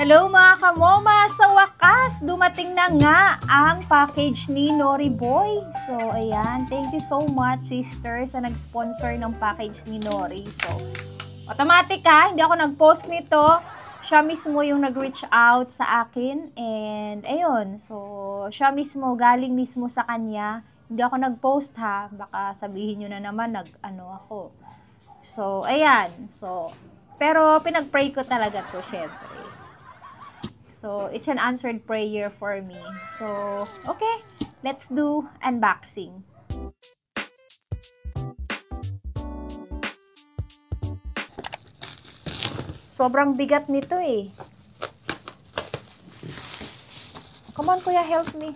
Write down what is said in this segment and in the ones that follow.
Hello mga kamoma! Sa wakas, dumating na nga ang package ni Nori Boy. So, ayan. Thank you so much, sister, sa nag-sponsor ng package ni Nori. So, automatic ha, hindi ako nag-post nito. Siya mismo yung nag-reach out sa akin. And, ayun. So, siya mismo, galing mismo sa kanya. Hindi ako nag-post ha. Baka sabihin nyo na naman, nag-ano ako. So, ayan. So, pero pinag-pray ko talaga to, syempre. So, it's an answered prayer for me. So, okay. Let's do unboxing. Sobrang bigat nito eh. Come on, kuya, help me.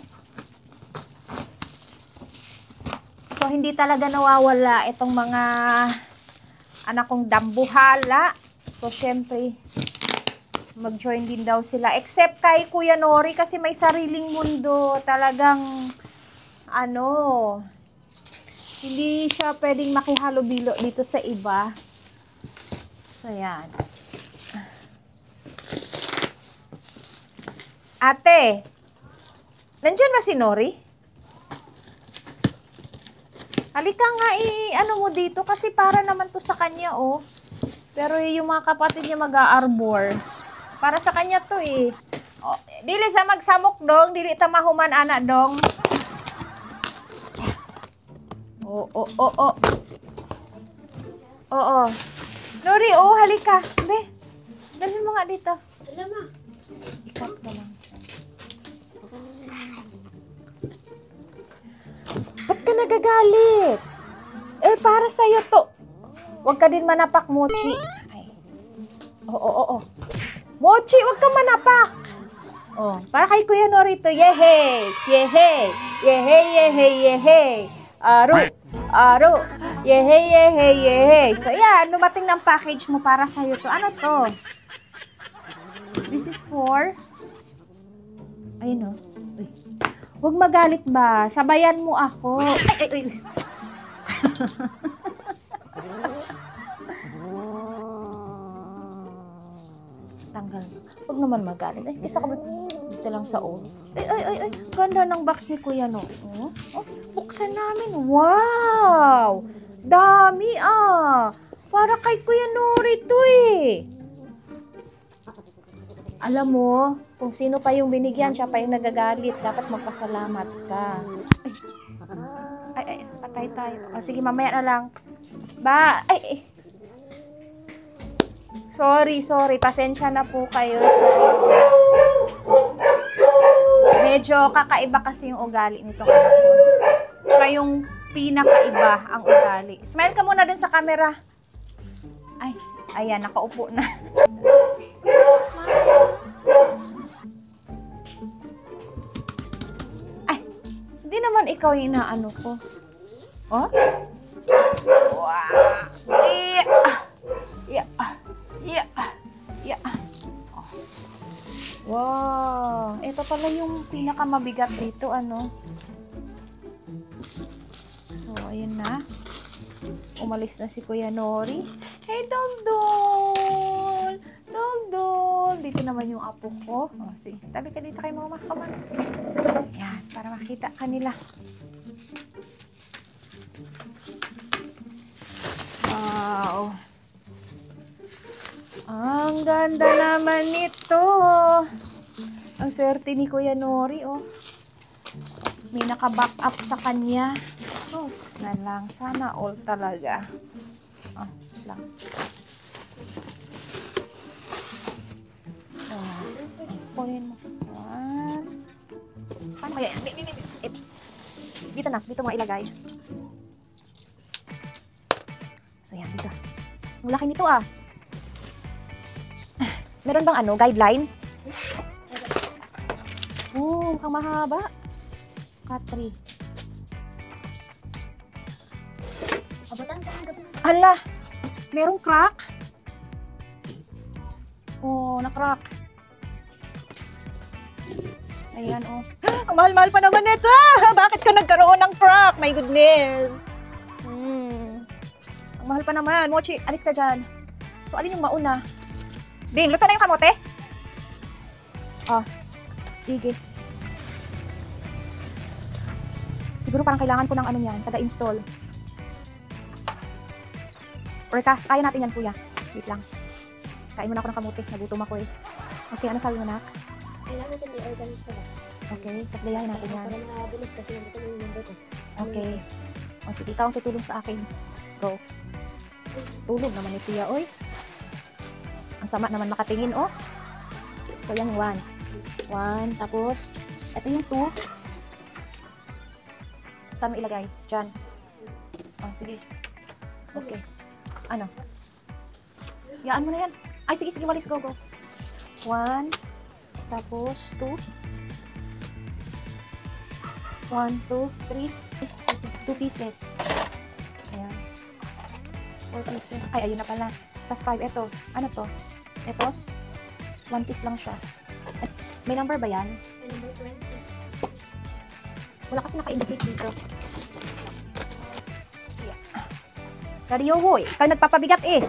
So, hindi talaga nawawala itong mga anak kong dambuhala. So, syempre, mag-join din daw sila. Except kay Kuya Nori kasi may sariling mundo. Talagang, hindi siya pwedeng makihalubilo dito sa iba. So, yan. Ate, nandiyan ba si Nori? Halika nga ano mo dito kasi para naman to sa kanya, oh. Pero yung mga kapatid niya mag-aarbor. Para sa kanya to eh. Oh, dili sa magsamok dong, dili ta mahuman ana dong. Oo. Nori, halika. Be. Dalhin mo nga dito. Wala ma. Ikat ka lang. Ba't ka nagagalit? Para sa'yo to. Huwag ka din manapak, Mochi. Ay. Oo. Mochi, huwag ka manapak. Oh, para kay Kuya Nori to. Yehey! Yehey! Yehey, yehey, yehey! Aro! Yehey, yehey, yehey! So, yan. Lumating ng package mo para sa'yo to. Ano to? This is for... Ayun, oh. Uy. Huwag magalit ba? Sabayan mo ako. Ay! Tanggal. Huwag naman magalit. Isa ka ba dito lang sa ulo? Ay. Ganda ng box ni Kuya, no? Oh, buksan namin. Wow! Dami, Para kay Kuya Nori to, eh. Alam mo, kung sino pa yung binigyan, siya pa yung nagagalit. Dapat magpasalamat ka. Ay, patay tayo. Sige, mamaya na lang. Sorry. Pasensya na po kayo. Medyo kakaiba kasi yung ugali nitong anak ko. Siya yung pinakaiba ang ugali. Smile ka muna din sa camera. Ay, ayan, nakaupo na. Ay, hindi naman ikaw yung inaano ko. Oh? Wow! Wow! Ito pala yung pinakamabigat dito, So, ayun na. Umalis na si Kuya Nori. Hey, Dogdol! Dogdol! Dito naman yung apo ko. Oh, sige. Tabi ka dito kay mga makaman. Yan, para makita kanila. Wow! Ang ganda naman nito. Ang swerte ni Kuya Nori, oh. May naka-back up sa kanya. Sus na lang. Sana all talaga. Lang. Kunin mo. Paano kaya? Ips. Dito mo ilagay. So, yan. Dito. Ang laki nito, Meron bang guidelines? Mukhang mahaba. Katri. Abutan ka ng gabi. Hala! Merong crack? Na-crack. Ayan, Ang mahal-mahal pa naman ito. Bakit ka nagkaroon ng crack? My goodness. Ang mahal pa naman. Mochi, alis ka dyan. So, alin yung mauna? Ding, luto na yung kamote? Oh, sige. Siguro parang kailangan ko ng ano yan, taga-install. Or kaya natin yan, kuya. Wait lang. Kain muna ako ng kamuti. Nagutom ako eh. Okay, ano sabi mo, nak? Kailangan natin i-organize sa box. Okay, tapos gayahin natin yan. Para mabilis kasi nandito yung number ko. Okay. O sige, ikaw ang tutulong sa akin. Go. Tulog naman ni siya, oy. Ang sama naman makatingin, oh. So, yan, 1. 1, tapos, ito yung 2. Saan mo ilagay? Diyan. Oh, sige. Okay. Ano? Yaan mo na yan. Ay, sige, sige, walis, go, go. 1, tapos 2. 1, 2, 3. 2 pieces. Ayan. 4 pieces. Ay, ayun na pala. Plus 5. Ito. Ano to? Ito. 1 piece lang siya. May number ba yan? Number 20. Wala kasi naka-indicate dito. Yeah. Radio, hoy. Ikaw nagpapabigat eh.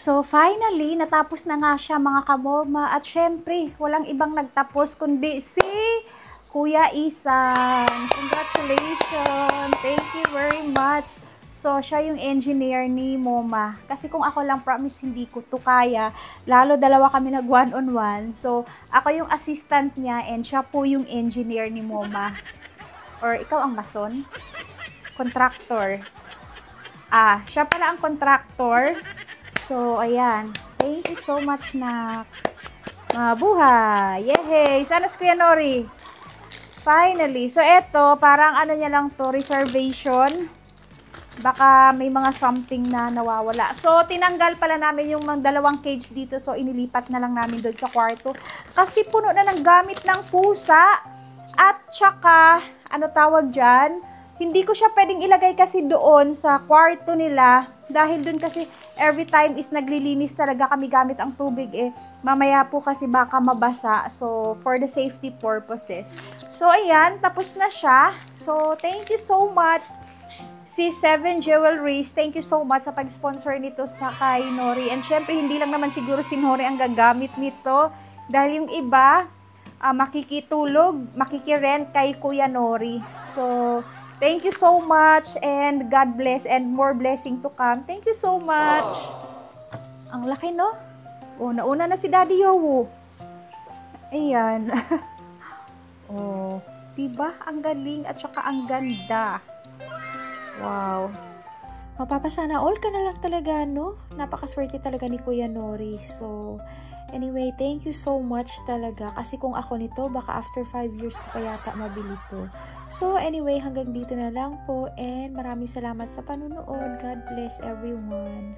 So, finally, natapos na nga siya mga kamorma. At syempre, walang ibang nagtapos kundi si Kuya Isan. Congratulations! Thank you very much. So, siya yung engineer ni Moma. Kasi kung ako lang, promise, hindi ko to kaya. Lalo, dalawa kami nag one-on-one. So, ako yung assistant niya and siya po yung engineer ni Moma. Or ikaw ang mason? Contractor. Ah, siya pala ang contractor. So, ayan. Thank you so much na mabuhay. Yehey! Sana si Kuya Nori. Finally. So, eto, parang ano niya lang to, reservation. Baka may mga something na nawawala. So, tinanggal pala namin yung mga dalawang cage dito. So, inilipat na lang namin doon sa kwarto. Kasi puno na ng gamit ng pusa. At tsaka, ano tawag dyan? Hindi ko siya pwedeng ilagay kasi doon sa kwarto nila. Dahil doon kasi every time is naglilinis talaga kami gamit ang tubig eh. Mamaya po kasi baka mabasa. So, for the safety purposes. So, ayan. Tapos na siya. So, thank you so much. Si Seven Jewelries, thank you so much sa pag-sponsor nito sa kay Nori. And syempre, hindi lang naman siguro si Nori ang gagamit nito. Dahil yung iba, makikitulog, makikirent kay Kuya Nori. So, thank you so much and God bless and more blessing to come. Thank you so much. Ang laki, no? Oh, nauna na si Daddy Yowo. Ayan. Oh, diba? Ang galing at saka ang ganda. Wow. Mapapasana all ka na lang talaga, no? Napakaswerte talaga ni Kuya Nori. So, anyway, thank you so much talaga. Kasi kung ako nito, baka after 5 years ko pa yata mabili to. So, anyway, hanggang dito na lang po. And maraming salamat sa panunood. God bless everyone.